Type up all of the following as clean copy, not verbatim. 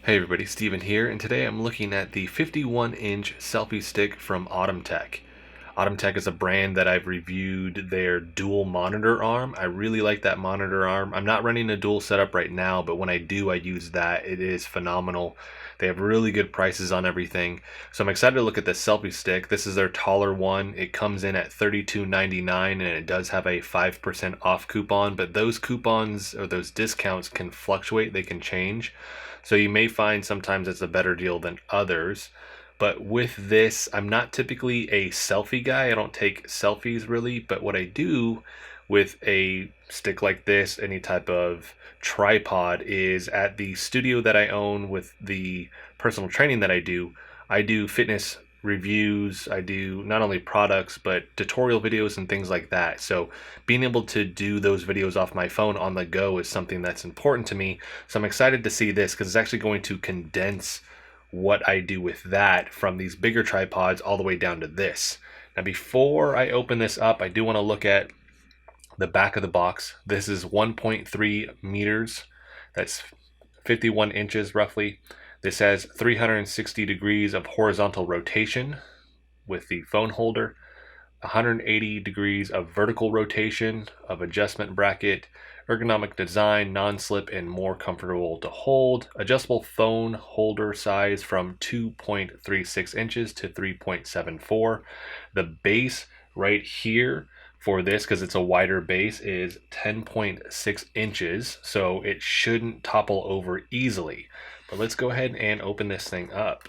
Hey everybody, Steven here, and today I'm looking at the 51-inch selfie stick from ATUMTEK. ATUMTEK is a brand that I've reviewed their dual monitor arm. I really like that monitor arm. I'm not running a dual setup right now, but when I do, I use that. It is phenomenal. They have really good prices on everything. So I'm excited to look at this selfie stick. This is their taller one. It comes in at $32.99 and it does have a 5% off coupon, but those coupons or those discounts can fluctuate, they can change. So you may find sometimes it's a better deal than others. But with this, I'm not typically a selfie guy. I don't take selfies really, but what I do with a stick like this, any type of tripod, is at the studio that I own with the personal training that I do fitness reviews. I do not only products, but tutorial videos and things like that. So being able to do those videos off my phone on the go is something that's important to me. So I'm excited to see this because it's actually going to condense what I do with that from these bigger tripods all the way down to this. Now before I open this up, I do want to look at the back of the box. This is 1.3 meters. That's 51 inches roughly. This has 360 degrees of horizontal rotation with the phone holder, 180 degrees of vertical rotation of adjustment bracket, ergonomic design, non-slip and more comfortable to hold, adjustable phone holder size from 2.36 inches to 3.74. The base right here for this, because it's a wider base, is 10.6 inches, so it shouldn't topple over easily. But let's go ahead and open this thing up.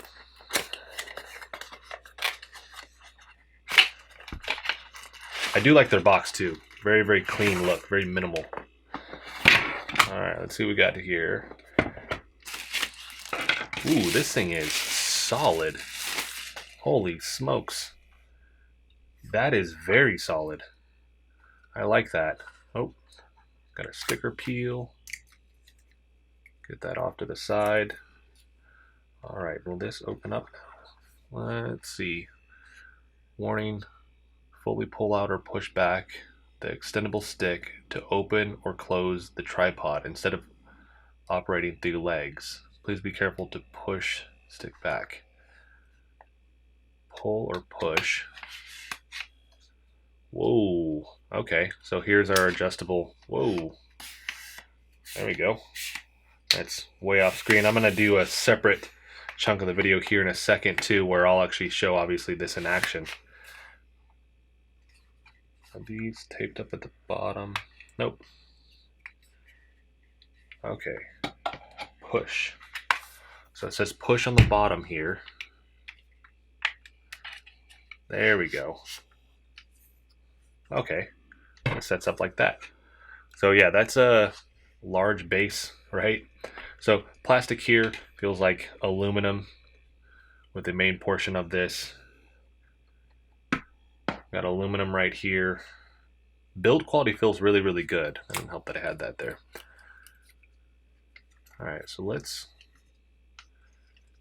I do like their box too. Very, very clean look, very minimal. All right, let's see what we got here. Ooh, this thing is solid. Holy smokes. That is very solid. I like that. Oh, got a sticker peel. Get that off to the side. All right, will this open up now? Let's see. Warning, fully pull out or push back the extendable stick to open or close the tripod instead of operating through legs. Please be careful to push stick back. Pull or push. Whoa. Okay, so here's our adjustable. Whoa. There we go. That's way off screen. I'm going to do a separate chunk of the video here in a second too, where I'll actually show obviously this in action. Are these taped up at the bottom? Nope. Okay. Push. So it says push on the bottom here. There we go. Okay. It sets up like that. So yeah, that's a large base, right? So plastic here feels like aluminum with the main portion of this. Got aluminum right here. Build quality feels really, really good. It doesn't help that I had that there. All right, so let's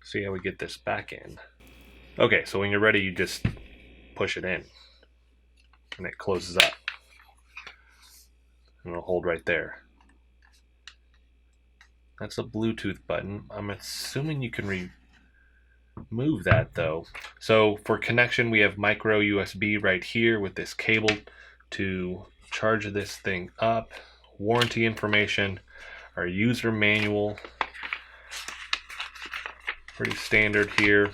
see how we get this back in. Okay, so when you're ready, you just push it in and it closes up. And it'll hold right there. That's a Bluetooth button. I'm assuming you can remove that though. So for connection, we have micro USB right here with this cable to charge this thing up. Warranty information, our user manual, pretty standard here.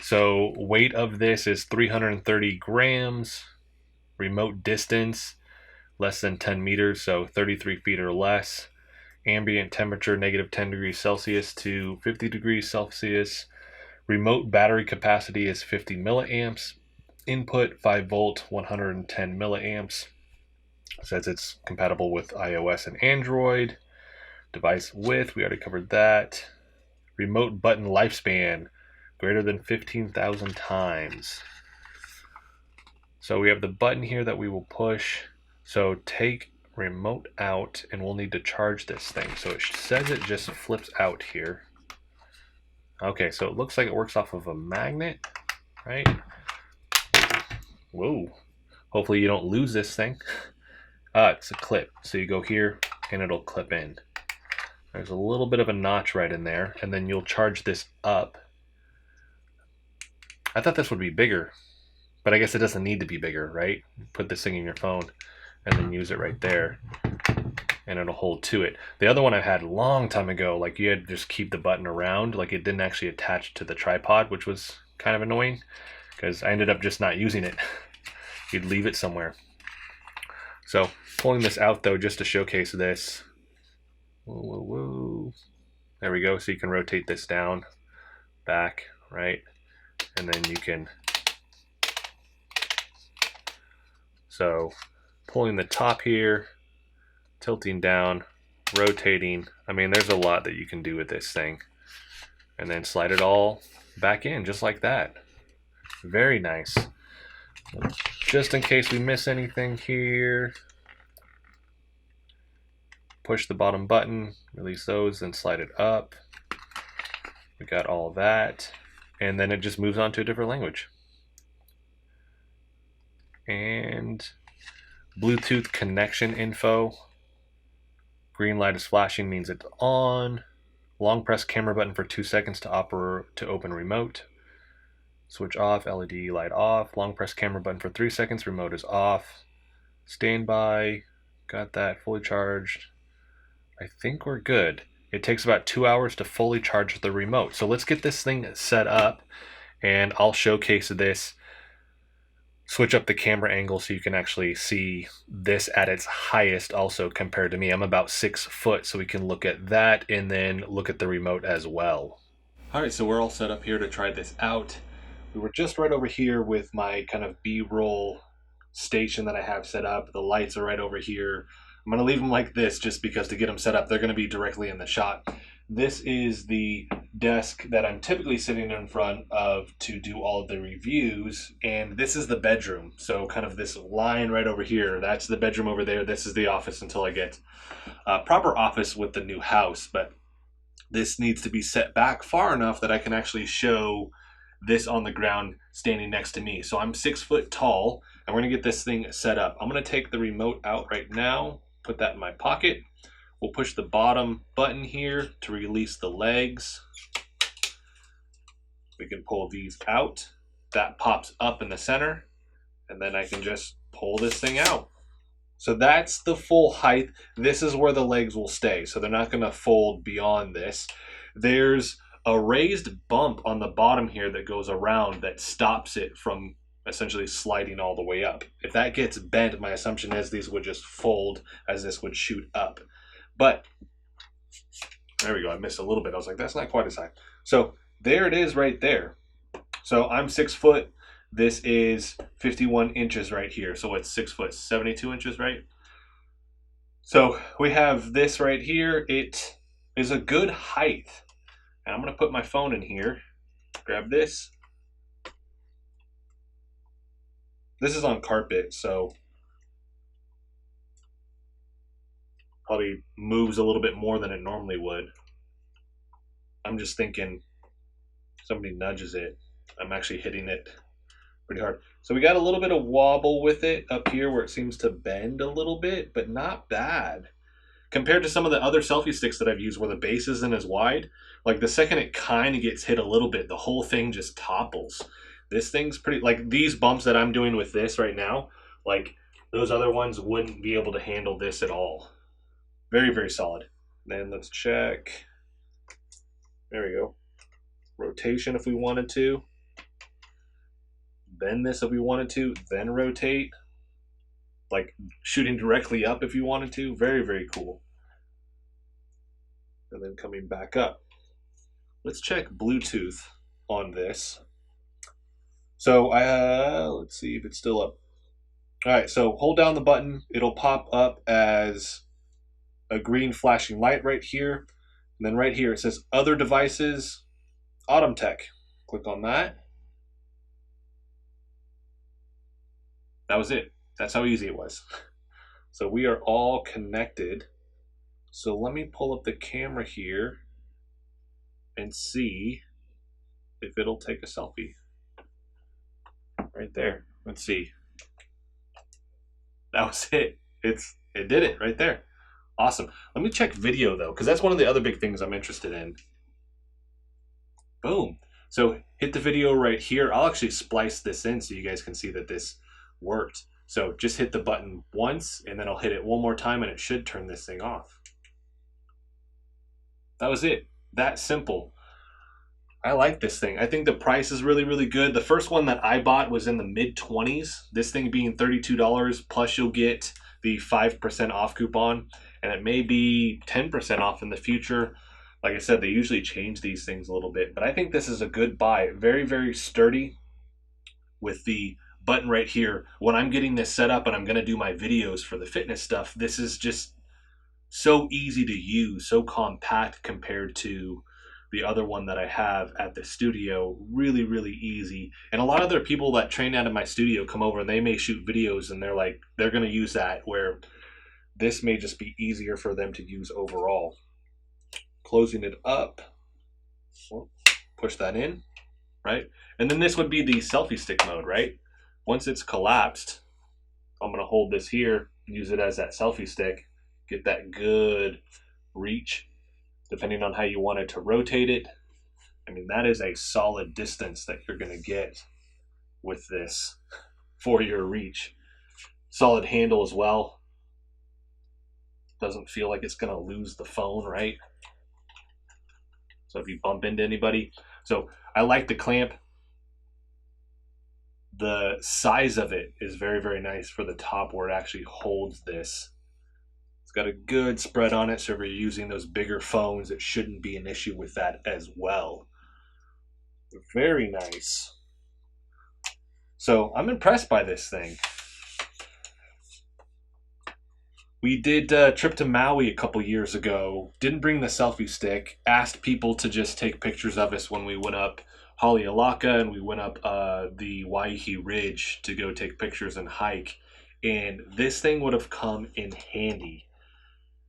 So weight of this is 330 grams. Remote distance, less than 10 meters, so 33 feet or less. Ambient temperature, -10 degrees Celsius to 50 degrees Celsius. Remote battery capacity is 50 milliamps. Input 5 volt, 110 milliamps. Says it's compatible with iOS and Android. Device width, we already covered that. Remote button lifespan, greater than 15,000 times. So we have the button here that we will push. So take remote out and we'll need to charge this thing. So it says it just flips out here. Okay, so it looks like it works off of a magnet, right? Whoa. Hopefully you don't lose this thing. It's a clip. So you go here and it'll clip in. There's a little bit of a notch right in there, and then you'll charge this up. I thought this would be bigger, but I guess it doesn't need to be bigger, right? Put this thing in your phone and then use it right there, and it'll hold to it. The other one I had a long time ago, like you had to just keep the button around, like it didn't actually attach to the tripod, which was kind of annoying because I ended up just not using it. You'd leave it somewhere. So pulling this out though, just to showcase this. Whoa, whoa, whoa. There we go. So you can rotate this down, back, right? And then you can, so pulling the top here, tilting down, rotating. I mean, there's a lot that you can do with this thing. And then slide it all back in just like that. Very nice. Just in case we miss anything here, push the bottom button, release those, then slide it up. We got all that. And then it just moves on to a different language. And Bluetooth connection info. Green light is flashing, means it's on. Long press camera button for 2 seconds to open remote. Switch off, LED light off. Long press camera button for 3 seconds, remote is off. Standby, got that, fully charged. I think we're good. It takes about 2 hours to fully charge the remote. So let's get this thing set up and I'll showcase this. Switch up the camera angle so you can actually see this at its highest also compared to me. I'm about 6 foot, so we can look at that and then look at the remote as well. All right, so we're all set up here to try this out. We were just right over here with my kind of B-roll station that I have set up. The lights are right over here. I'm gonna leave them like this just because to get them set up, they're gonna be directly in the shot. This is the desk that I'm typically sitting in front of to do all of the reviews, and this is the bedroom. So kind of this line right over here, that's the bedroom over there. This is the office until I get a proper office with the new house, but this needs to be set back far enough that I can actually show this on the ground standing next to me. So I'm 6 foot tall, and we're gonna get this thing set up. I'm gonna take the remote out right now, put that in my pocket. We'll push the bottom button here to release the legs. We can pull these out. That pops up in the center, and then I can just pull this thing out. So that's the full height. This is where the legs will stay, so they're not gonna fold beyond this. There's a raised bump on the bottom here that goes around that stops it from essentially sliding all the way up. If that gets bent, my assumption is these would just fold as this would shoot up. But there we go, I missed a little bit. I was like, that's not quite as high. So there it is right there. So I'm 6 foot. This is 51 inches right here. So it's 6 foot, 72 inches, right? So we have this right here. It is a good height. And I'm gonna put my phone in here, grab this. This is on carpet, so probably moves a little bit more than it normally would. I'm just thinking somebody nudges it, I'm actually hitting it pretty hard. So we got a little bit of wobble with it up here where it seems to bend a little bit, but not bad. Compared to some of the other selfie sticks that I've used where the base isn't as wide, like the second it kind of gets hit a little bit, the whole thing just topples. This thing's pretty, like these bumps that I'm doing with this right now, like those other ones wouldn't be able to handle this at all. Very, very solid. Then let's check. There we go. Rotation if we wanted to. Bend this if we wanted to, then rotate. Like shooting directly up if you wanted to. Very, very cool. And then coming back up. Let's check Bluetooth on this. So let's see if it's still up. All right, so hold down the button. It'll pop up as a green flashing light right here. And then right here it says other devices, ATUMTEK. Click on that. That was it. That's how easy it was. So we are all connected. So let me pull up the camera here and see if it'll take a selfie. Right there. Let's see. That was it. It did it right there. Awesome. Let me check video though, because that's one of the other big things I'm interested in. Boom. So hit the video right here. I'll actually splice this in so you guys can see that this worked. So just hit the button once and then I'll hit it one more time and it should turn this thing off. That was it. That simple. I like this thing. I think the price is really, really good. The first one that I bought was in the mid-20s. This thing being $32, plus you'll get the 5% off coupon, and it may be 10% off in the future. Like I said, they usually change these things a little bit, but I think this is a good buy. Very, very sturdy with the button right here. When I'm getting this set up and I'm gonna do my videos for the fitness stuff, this is just so easy to use, so compact compared to the other one that I have at the studio. Really, really easy. And a lot of other people that train out of my studio come over and they may shoot videos and they're like, they're gonna use that, where this may just be easier for them to use overall. Closing it up, push that in, right? And then this would be the selfie stick mode, right? Once it's collapsed, I'm gonna hold this here, use it as that selfie stick, get that good reach, depending on how you wanted to rotate it. I mean, that is a solid distance that you're gonna get with this for your reach. Solid handle as well. Doesn't feel like it's gonna lose the phone, right? So if you bump into anybody. So I like the clamp. The size of it is very, very nice for the top where it actually holds this. It's got a good spread on it, so if you're using those bigger phones, it shouldn't be an issue with that as well. Very nice. So I'm impressed by this thing. We did a trip to Maui a couple years ago, didn't bring the selfie stick, asked people to just take pictures of us when we went up Halealaka and we went up the Waihi Ridge to go take pictures and hike. And this thing would have come in handy,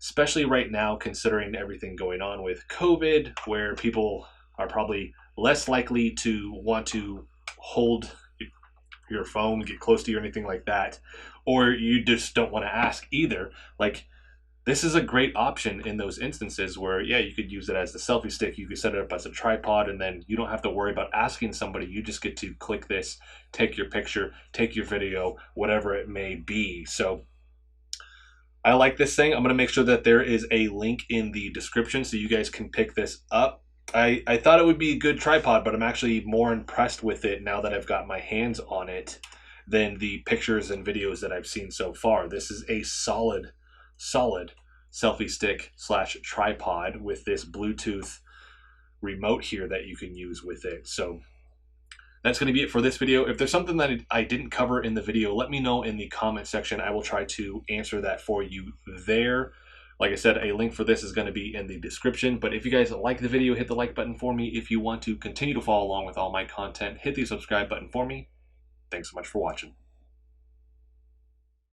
especially right now considering everything going on with COVID, where people are probably less likely to want to hold your phone, get close to you or anything like that, or you just don't want to ask either. Like, this is a great option in those instances where, yeah, you could use it as the selfie stick, you could set it up as a tripod, and then you don't have to worry about asking somebody. You just get to click this, take your picture, take your video, whatever it may be. So I like this thing. I'm going to make sure that there is a link in the description so you guys can pick this up. I thought it would be a good tripod, but I'm actually more impressed with it now that I've got my hands on it than the pictures and videos that I've seen so far. This is a solid selfie stick / tripod with this Bluetooth remote here that you can use with it. So that's going to be it for this video. If there's something that I didn't cover in the video, let me know in the comment section. I will try to answer that for you there. Like I said, a link for this is going to be in the description. But if you guys like the video, hit the like button for me. If you want to continue to follow along with all my content, hit the subscribe button for me. Thanks so much for watching.